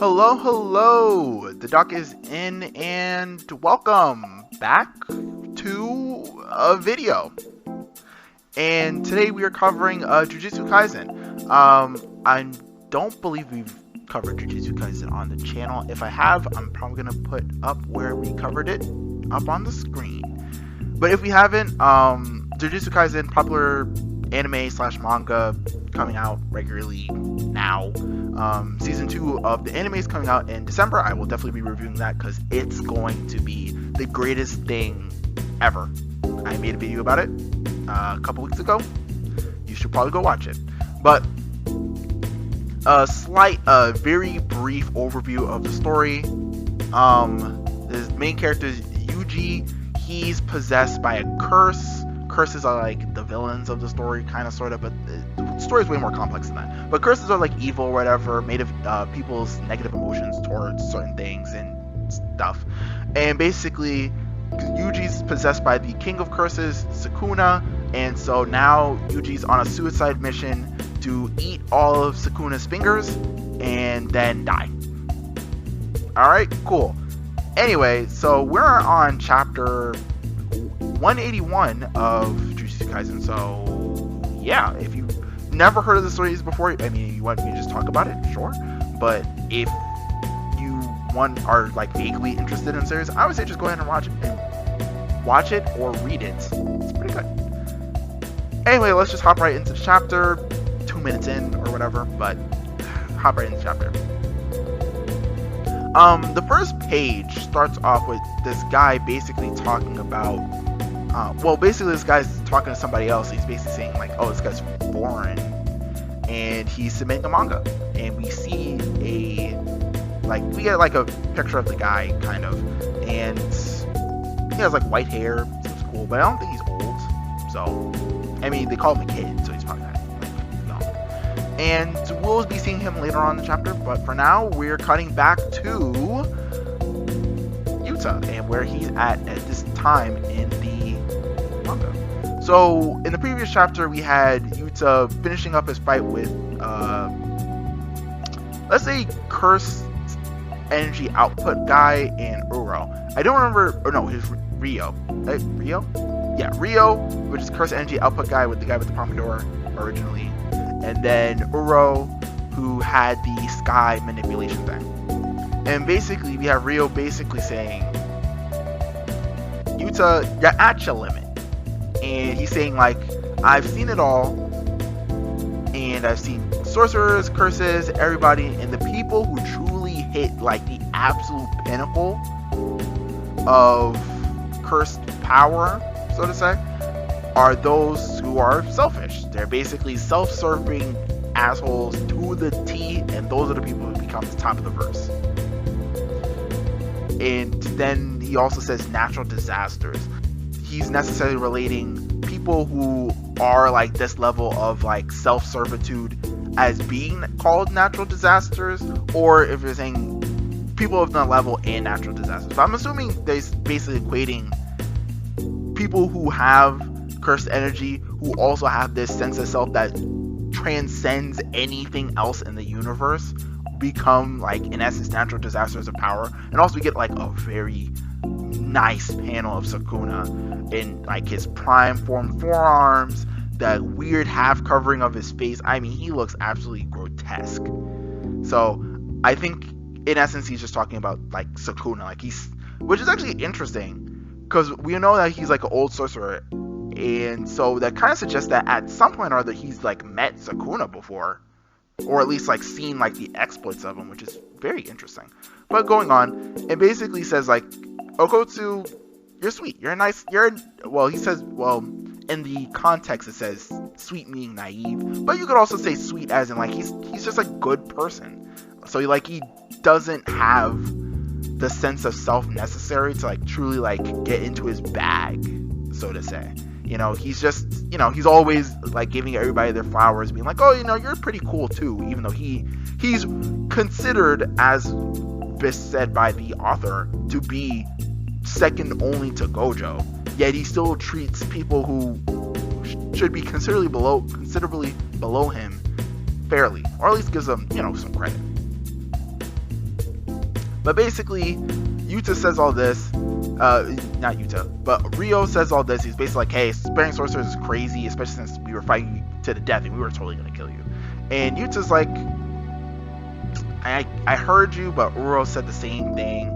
Hello, hello! The doc is in, and welcome back to a video. And today we are covering Jujutsu Kaisen. I don't believe we've covered Jujutsu Kaisen on the channel. If I have, I'm probably going to put up where we covered it up on the screen. But if we haven't, Jujutsu Kaisen, popular anime/manga, coming out regularly now. Season 2 of the anime is coming out in December. I will definitely be reviewing that because it's going to be the greatest thing ever. I made a video about it a couple weeks ago. You should probably go watch it. But a very brief overview of the story. The main character is Yuji. He's possessed by a curse. Curses are like the villains of the story, kind of, sort of, but the story is way more complex than that. But curses are like evil or whatever, made of people's negative emotions towards certain things and stuff. And basically, Yuji's possessed by the king of curses, Sukuna, and so now Yuji's on a suicide mission to eat all of Sukuna's fingers and then die. Alright, cool. Anyway, so we're on chapter 181 of Jujutsu Kaisen, so yeah, if you've never heard of the stories before, I mean, you want me to just talk about it, sure, but if you are like vaguely interested in the series, I would say just go ahead and watch it or read it. It's pretty good. Anyway, let's just hop right into the chapter, 2 minutes in or whatever, but hop right into the chapter. The first page starts off with this guy basically talking about this guy's talking to somebody else. He's basically saying like, oh, this guy's foreign, and he's submitting a manga, and we see we get like a picture of the guy, kind of, and he has like white hair, seems cool, but I don't think he's old, so, I mean, they call him a kid, so he's probably not like young, and we'll be seeing him later on in the chapter, but for now, we're cutting back to Yuta, and where he's at this time in the manga. So in the previous chapter we had Yuta finishing up his fight with let's say cursed energy output guy and Uro. I don't remember, or no, his Rio. Rio? Yeah, Rio, which is cursed energy output guy with the guy with the pompadour originally. And then Uro, who had the sky manipulation thing. And basically we have Rio basically saying, Yuta, you're at your limit. And he's saying like, I've seen it all, and I've seen sorcerers, curses, everybody, and the people who truly hit like the absolute pinnacle of cursed power, so to say, are those who are selfish. They're basically self-serving assholes to the T, and those are the people who become the top of the verse. And then he also says natural disasters. He's necessarily relating people who are like this level of like self-servitude as being called natural disasters, or if you're saying people of that level and natural disasters. So I'm assuming they're basically equating people who have cursed energy, who also have this sense of self that transcends anything else in the universe, become like in essence natural disasters of power. And also we get like a very nice panel of Sukuna in like his prime form forearms, that weird half covering of his face. I mean, he looks absolutely grotesque. So I think in essence he's just talking about like Sukuna, like which is actually interesting because we know that he's like an old sorcerer, and so that kind of suggests that at some point or other he's like met Sukuna before, or at least like seen like the exploits of him, which is very interesting. But going on, it basically says like, Okotsu, you're sweet, he says, in the context it says sweet meaning naive, but you could also say sweet as in like he's just a good person. So he doesn't have the sense of self necessary to like truly like get into his bag, so to say. You know, he's just, he's always like giving everybody their flowers, being like, oh, you're pretty cool too, even though he's considered, as said by the author, to be second only to Gojo, yet he still treats people who should be considerably below him fairly, or at least gives them, some credit. But basically, Yuta says all this. Not Yuta, but Rio says all this. He's basically like, hey, sparing sorcerers is crazy, especially since we were fighting to the death and we were totally gonna kill you. And Yuta's like, I heard you, but Uro said the same thing.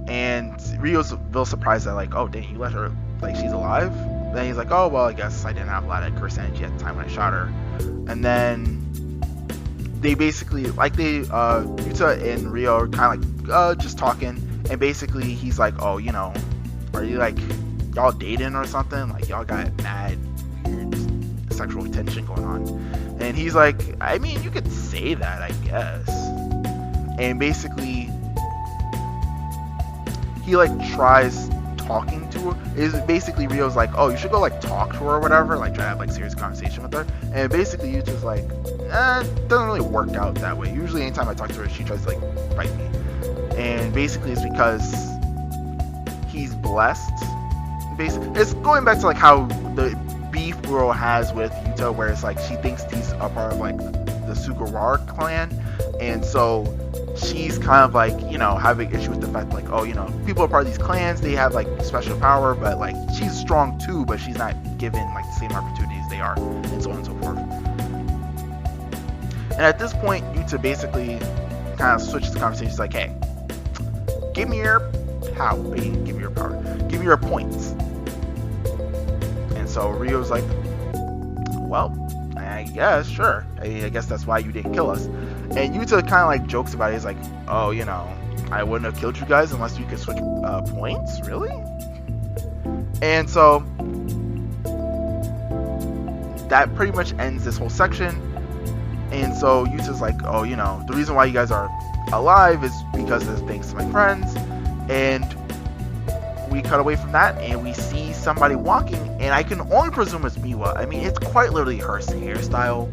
And Rio's a little surprised that, like, oh dang, you let her, like, she's alive? Then he's like, oh well, I guess I didn't have a lot of curse energy at the time when I shot her. And then they basically, like, Yuta and Rio are kind of like just talking, and basically he's like, oh, you know, are you like y'all dating or something? Like y'all got mad weird sexual tension going on. And he's like, I mean, you could say that, I guess. And basically he like tries talking to her. Is basically Rio's like, oh, you should go like talk to her or whatever, like try to have like serious conversation with her. And basically Yuta's like, it doesn't really work out that way. Usually anytime I talk to her, she tries to like fight me. And basically it's because he's blessed. Basically, it's going back to like how the beef Uro has with Yuta, where it's like she thinks he's a part of like the Sugawara clan, and so she's kind of like, you know, having issue with the fact like, oh, you know, people are part of these clans, they have like special power, but like she's strong too, but she's not given like the same opportunities they are, and so on and so forth. And at this point, Yuta basically kind of switches the conversation. She's like, hey, give me your power, baby. Give me your power. Give me your points. And so Rio's like, well, I guess, sure. I guess that's why you didn't kill us. And Yuta kind of like jokes about it. He's like, oh, you know, I wouldn't have killed you guys unless you could switch points? Really? And so that pretty much ends this whole section. And so Yuta's like, oh, you know, the reason why you guys are alive is because of thanks to my friends. And we cut away from that and we see somebody walking, and I can only presume it's Miwa. I mean, it's quite literally her hairstyle,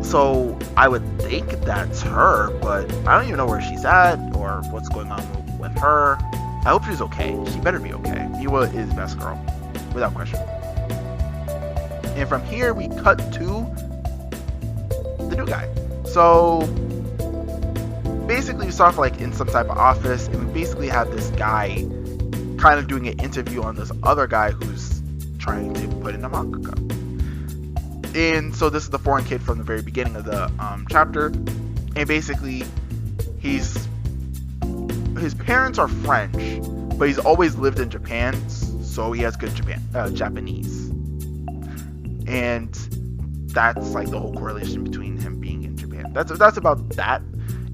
so I would think that's her, but I don't even know where she's at or what's going on with her. I hope she's okay. She better be okay. Miwa is best girl, without question. And from here we cut to the new guy. So basically we start off like in some type of office, and we basically have this guy kind of doing an interview on this other guy who's trying to put in a mangaka. And so this is the foreign kid from the very beginning of the chapter, and basically his parents are French, but he's always lived in Japan, so he has good Japanese, and that's like the whole correlation between him being in Japan. That's about that.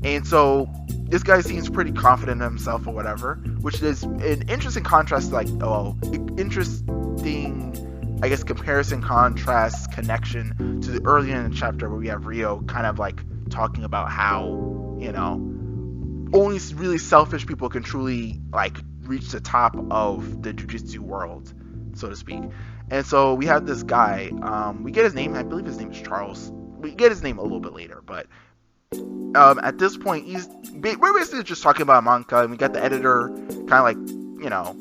And so this guy seems pretty confident in himself or whatever, which is an interesting contrast, like, interesting, I guess, comparison, contrast, connection to the earlier in the chapter where we have Rio kind of like talking about how, you know, only really selfish people can truly like reach the top of the jujutsu world, so to speak. And so we have this guy, we get his name, I believe his name is Charles. We get his name a little bit later, but at this point we're basically just talking about manga, and we got the editor kind of like, you know,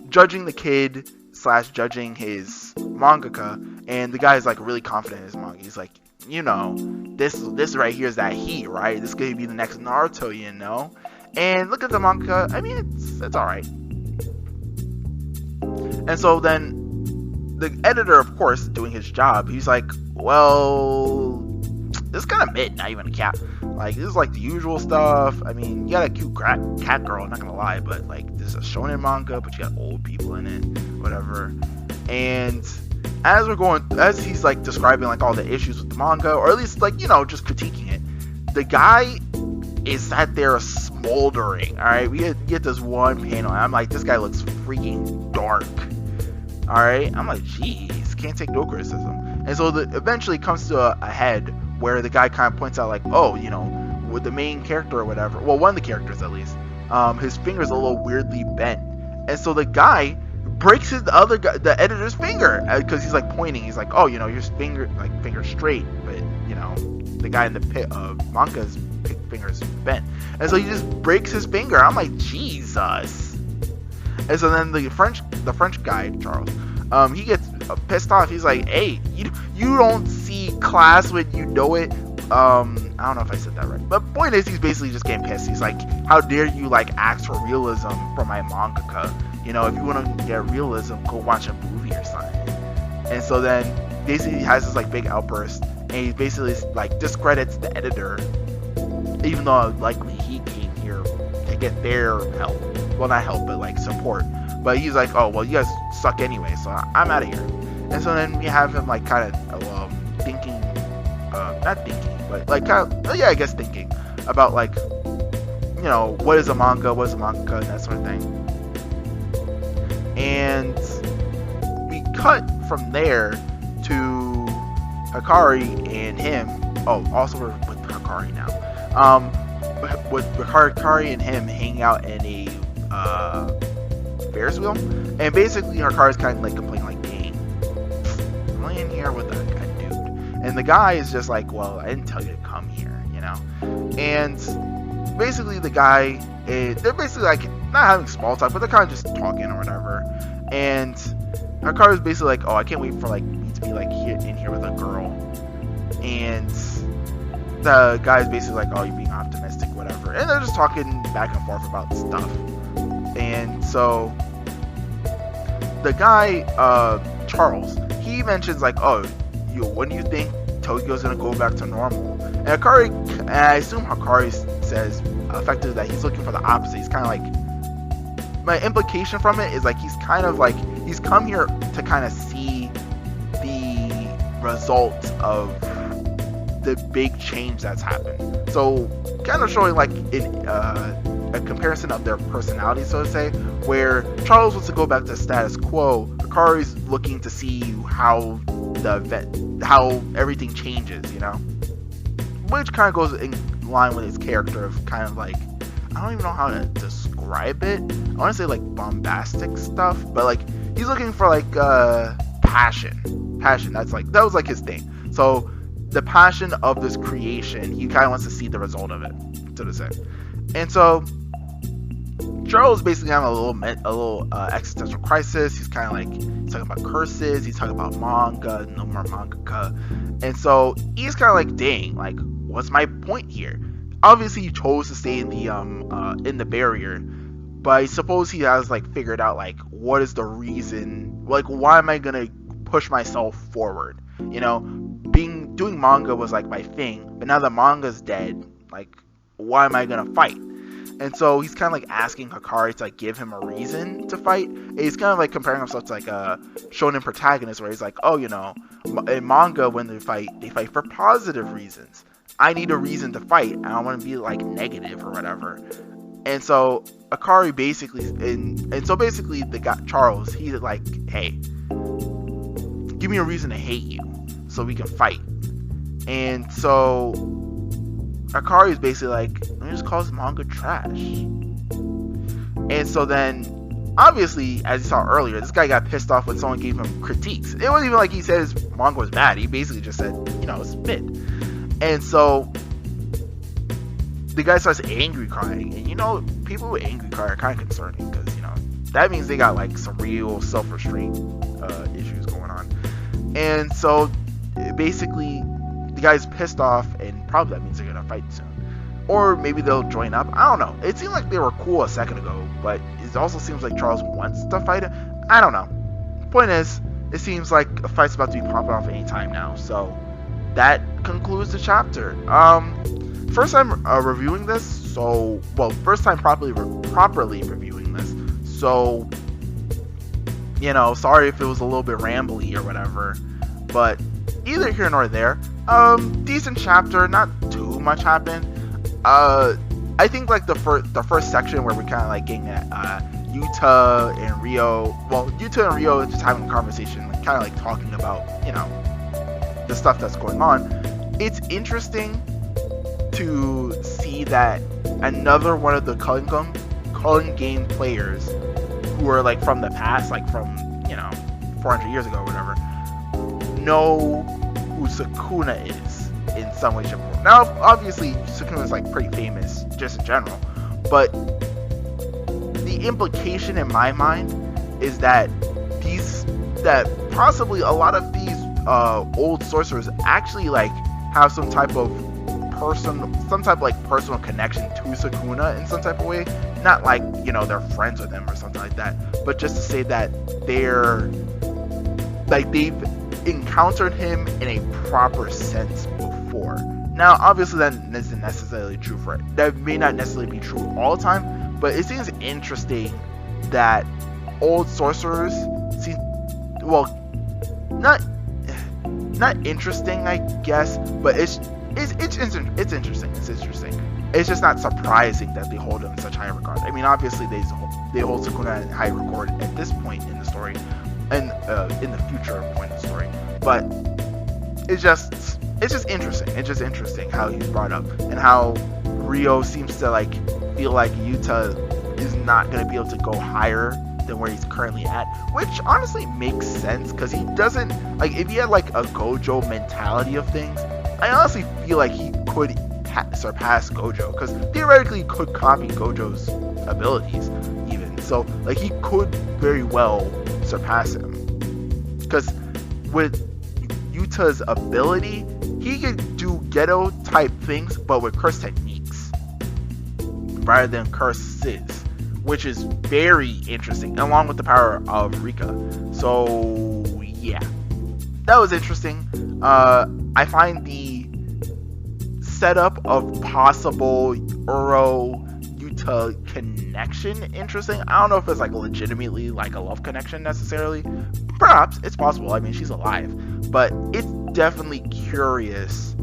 judging the kid / judging his mangaka, and the guy is like really confident in his manga. He's like, you know, this right here is that heat, right? This could be the next Naruto, you know. And look at the manga. I mean, it's all right. And so then the editor, of course, doing his job, he's like, well, this is kind of mid, not even a cat. Like, this is like the usual stuff. I mean, you got a cute cat girl, not gonna lie, but like, this is a shonen manga, but you got old people in it, whatever. And as he's like describing like all the issues with the manga, or at least like, you know, just critiquing it, the guy is sat there smoldering. All right, we get this one panel, and I'm like, this guy looks freaking dark. All right, I'm like, geez, can't take no criticism. And so eventually comes to a head where the guy kind of points out like, oh, you know, with the main character or whatever, well, one of the characters at least, his finger's a little weirdly bent. And so the guy breaks the editor's finger, because he's like pointing. He's like, oh, you know, your finger straight, but you know, the guy in the pit of manga's finger's bent. And so he just breaks his finger. I'm like, Jesus. And so then the French guy, Charles, he gets pissed off. He's like, hey, you don't see class when you know it. I don't know if I said that right. But point is, he's basically just getting pissed. He's like, how dare you like ask for realism from my mangaka? You know, if you want to get realism, go watch a movie or something. And so then basically he has this like big outburst, and he basically like discredits the editor, even though likely he came here to get their help. Well, not help, but like support. But he's like, oh well, you guys suck anyway, so I'm out of here. And so then we have him like kind of thinking, not thinking, but like kind of, yeah, I guess thinking about like, you know, what is a manga, what is a mangaka, and that sort of thing. And we cut from there to Hikari and him. Oh, also we're with Hikari now. With Hikari and him hanging out in a Ferris wheel, and basically Hikari's kind of like complaining like, dang, I'm laying here with a dude, and the guy is just like, well, I didn't tell you to come here, you know. And basically the guy, they're basically like not having small talk, but they're kind of just talking or whatever. And Hikari's basically like, oh, I can't wait for like me to be like in here with a girl. And the guy's basically like, oh, you're being optimistic, whatever. And they're just talking back and forth about stuff. And so the guy, Charles, he mentions like, oh, when do you think Tokyo's gonna go back to normal? And Hikari, and I assume Hikari says effectively that he's looking for the opposite. He's kind of like, my implication from it is like he's kind of like, he's come here to kind of see the result of the big change that's happened. So kind of showing like in a comparison of their personalities, so to say, where Charles wants to go back to status quo, Hikari's looking to see how how everything changes, you know, which kind of goes in line with his character of kind of like, I don't even know how to describe it. I want to say like bombastic stuff, but like he's looking for like passion. That was like his thing. So the passion of this creation, he kind of wants to see the result of it, so to say. And so Charles basically having a little existential crisis. He's kind of like, he's talking about curses, he's talking about manga, no more mangaka. And so he's kind of like, dang, like, what's my point here? Obviously he chose to stay in the barrier, but I suppose he has like figured out like, what is the reason, like, why am I gonna push myself forward? You know, doing manga was like my thing, but now the manga's dead, like, why am I gonna fight? And so he's kind of like asking Hikari to like give him a reason to fight. And he's kind of like comparing himself to like a shonen protagonist, where he's like, oh, you know, in manga when they fight for positive reasons. I need a reason to fight. I don't want to be like negative or whatever. And so Hikari basically, and so basically the guy Charles, he's like, hey, give me a reason to hate you so we can fight. And so Hikari is basically like, let me just call this manga trash. And so then, obviously, as you saw earlier, this guy got pissed off when someone gave him critiques. It wasn't even like he said his manga was bad. He basically just said, you know, it's mid. And so the guy starts angry crying. And you know, people with angry cry are kind of concerning, because, you know, that means they got like some real self-restraint issues going on. And so basically the guy's pissed off, and probably that means they're gonna fight soon, or maybe they'll join up. I don't know. It seemed like they were cool a second ago, but it also seems like Charles wants to fight him. I don't know. Point is, it seems like a fight's about to be popping off any time now. So that concludes the chapter. First time reviewing this, so first time properly reviewing this. So, you know, sorry if it was a little bit rambly or whatever, but either here nor there. Decent chapter, not too much happened. I think like the first section where we're kind of like getting at Yuta and Rio. Well, Yuta and Rio just having a conversation, like kind of like talking about, you know, the stuff that's going on. It's interesting to see that another one of the Culling game players who are like from the past, like from, you know, 400 years ago or whatever, know who Sukuna is in some way, shape, or form. Now, obviously, Sukuna is like pretty famous just in general, but the implication in my mind is that possibly a lot of these old sorcerers actually like have some type of some type of like personal connection to Sukuna in some type of way. Not like, you know, they're friends with him or something like that, but just to say that they've encountered him in a proper sense before. Now, obviously, that isn't necessarily true for it. That may not necessarily be true all the time, but it seems interesting that old sorcerers seem, well, not interesting, I guess, but it's interesting. It's interesting. It's just not surprising that they hold him in such high regard. I mean, obviously they hold Sukuna in high regard at this point in the story, and in the future point in the story. But it's just interesting. It's just interesting how he's brought up, and how Rio seems to like feel like Yuta is not gonna be able to go higher than where he's currently at, which honestly makes sense, because he doesn't, like, if he had like a Gojo mentality of things, I honestly feel like he could surpass Gojo, because theoretically he could copy Gojo's abilities even, so like he could very well surpass him, because with Yuta's ability, he could do ghetto type things but with curse techniques rather than curses, which is very interesting, along with the power of Rika. So yeah, that was interesting. I find the setup of possible Uro Yuta connection interesting. I don't know if it's like legitimately like a love connection necessarily. Perhaps it's possible. I mean, she's alive, but it's definitely curious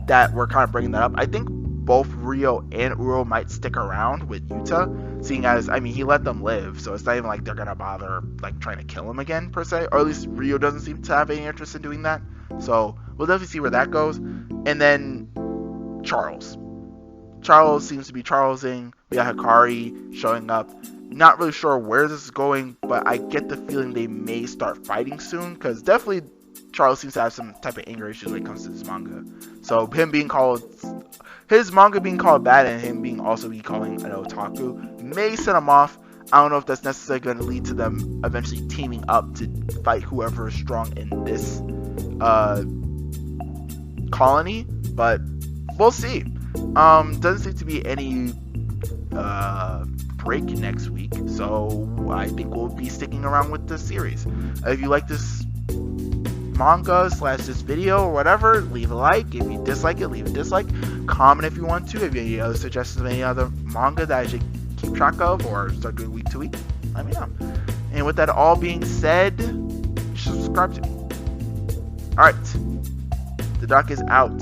that we're kind of bringing that up. I think both Rio and Uro might stick around with Yuta, seeing as, I mean, he let them live, so it's not even like they're gonna bother like trying to kill him again per se, or at least Rio doesn't seem to have any interest in doing that. So we'll definitely see where that goes. And then Charles seems to be Charlesing. We got Hikari showing up. Not really sure where this is going, but I get the feeling they may start fighting soon, because definitely Charles seems to have some type of anger issues when it comes to this manga. So him being called, his manga being called bad, and him being also be calling an otaku may set him off. I don't know if that's necessarily going to lead to them eventually teaming up to fight whoever is strong in this colony, but we'll see. Doesn't seem to be any break next week, so I think we'll be sticking around with the series. If you like this manga / this video or whatever, leave a like. If you dislike it, leave a dislike. Comment if you want to. If you have any other suggestions of any other manga that I should keep track of or start doing week to week, let me know. And with that all being said, you should subscribe to me. Alright, the doc is out.